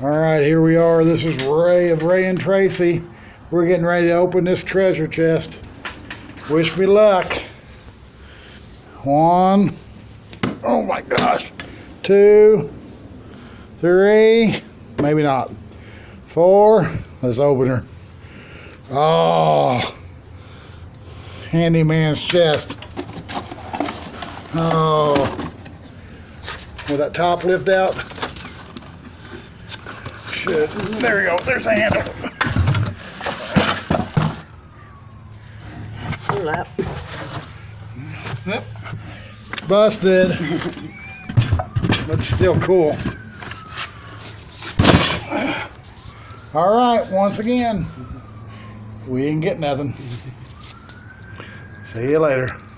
All right, here we are. This is Ray and Tracy. We're getting ready to open this treasure chest. Wish me luck. 1, oh my gosh, 2, 3, maybe not, 4. Let's open her. Oh, handyman's chest. Oh, will that top lift out? Shit, there we go, there's the handle. Pull up. Yep. Busted. But still cool. All right, once again, we didn't get nothing. See you later.